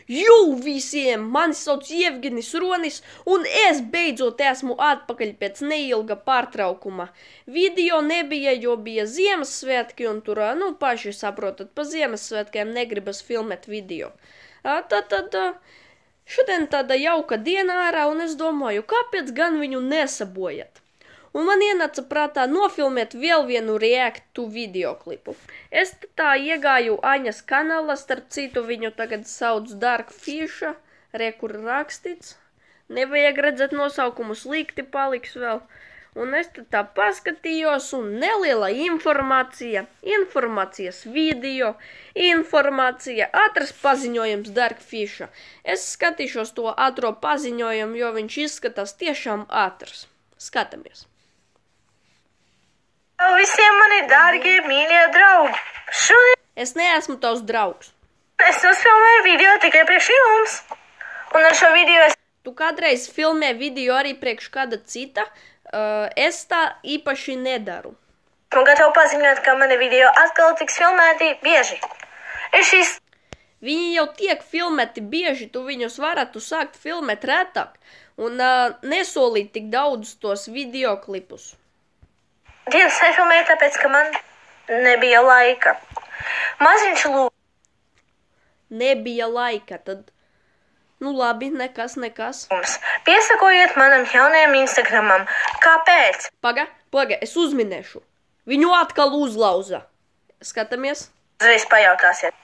Jū visiem! Mani sauc Jevgenis Ronis, un es beidzot esmu atpakaļ pēc neilga pārtraukuma. Video nebija, jo bija Ziemassvētki, un tur, paši saprotat, pa Ziemassvētkiem negribas filmēt video. Tad šodien tāda jauka diena ārā, un es domāju, kāpēc gan viņu nesabojat? Un man ienāca prātā nofilmēt vēl vienu reaktu videoklipu. Es tā iegāju Aņas kanālā, starp citu viņu tagad sauc Dark Fisha, kur rakstīts. Nevajag redzēt nosaukumu, slikti paliks vēl. Un es tā paskatījos, un neliela informācija, informācijas video, informācija, ātrs paziņojums Dark Fisha. Es skatīšos to ātro paziņojumu, jo viņš izskatās tiešām ātrs. Skatāmies. Visiem mani dārgie, mīļie draugi! Šodien es neesmu tavs draugs. Es uzfilmēju video tikai priekš jums. Un ar šo video es... Tu kādreiz filmē video arī priekš kāda cita? Es tā īpaši nedaru. Man gatavu paziņot, ka mani video atkal tiks filmēti bieži. Viņi jau tiek filmēti bieži, tu viņus varētu sākt filmēt retāk. Un nesolīt tik daudz tos videoklipus. Dienas nefilmēju, tāpēc, ka man nebija laika. Maziņš lūdzu. Nebija laika, tad... labi, nekas. Piesakojiet manam jaunajam Instagramam. Kāpēc? Paga, es uzminēšu. Viņu atkal uzlauza. Skatāmies. Uzreiz pajautāsiet.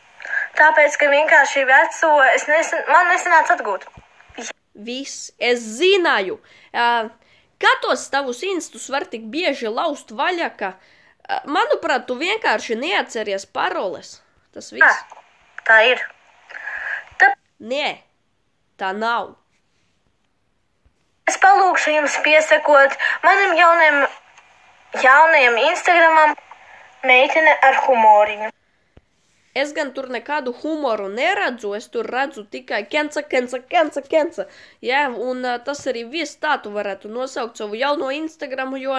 Tāpēc, ka vienkārši veco man nesanāca atgūt. Viss, es zināju. Kā tos tavus instus var tik bieži laust vaļā, ka, manuprāt, tu vienkārši neatceries paroles. Tas viss. Tā ir. Nē, tā nav. Es palūkšu jums piesakot manam jaunajam Instagramam meitene ar humoriņu. Es gan tur nekādu humoru neredzu, es tur redzu tikai kenca. Jā, un tas arī viss tā tu varētu nosaukt savu jauno Instagramu, jo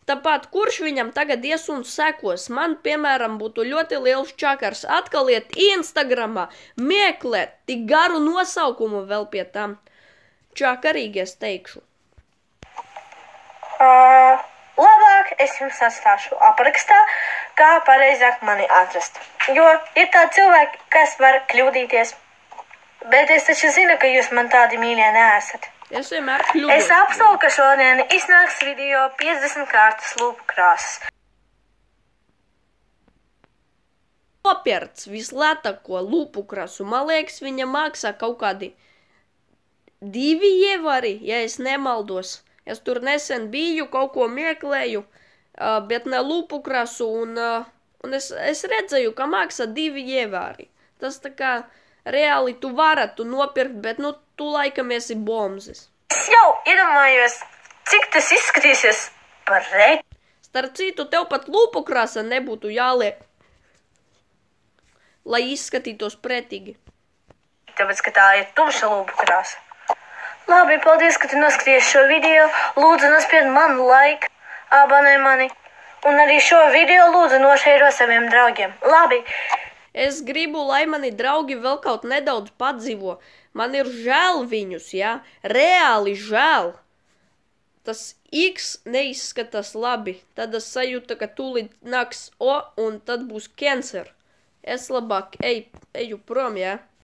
tāpat kurš viņam tagad ies un sekos? Man, piemēram, būtu ļoti liels čakars atkal iet Instagramā, meklēt tik garu nosaukumu vēl pie tam. Čakarīgi es teikšu. Labāk es jums atstāšu aprakstā, kā pareizāk mani atrast. Jo ir tādi cilvēki, kas var kļūdīties. Bet es taču zinu, ka jūs man tādi mīļie neesat. Es vienmēr kļūdos. Es apsolu, ka šodien iznāks video 50 kārtas lūpu krāsas. Nopirts vislētāko lūpu krasu. Man liekas, viņa maksā kaut kādi 2 ievari, ja es nemaldos. Es tur nesen biju, kaut ko meklēju, bet ne lūpu krasu, un es redzēju, ka maksā 2 ievari. Tas tā kā reāli tu varētu nopirkt, bet tu laikam esi bomzis. Es jau iedomājos, cik tas izskatīsies par reiķi. Starp citu, tev pat lūpu krasa nebūtu jāliek, lai izskatītos pretīgi. Tāpēc, ka tā ir tumša lūpu krasa. Labi, paldies, ka tu noskaties šo video. Lūdzu, nospied manu laiku, abonē mani. Un arī šo video lūdzu nošeiro saviem draugiem. Labi. Es gribu, lai mani draugi vēl kaut nedaudz padzīvo. Man ir žēl viņus, jā? Reāli žēl. Tas X neizskatās labi. Tad es sajūtu, ka tūlīt nāks O un tad būs cancer. Es labāk eju prom, jā?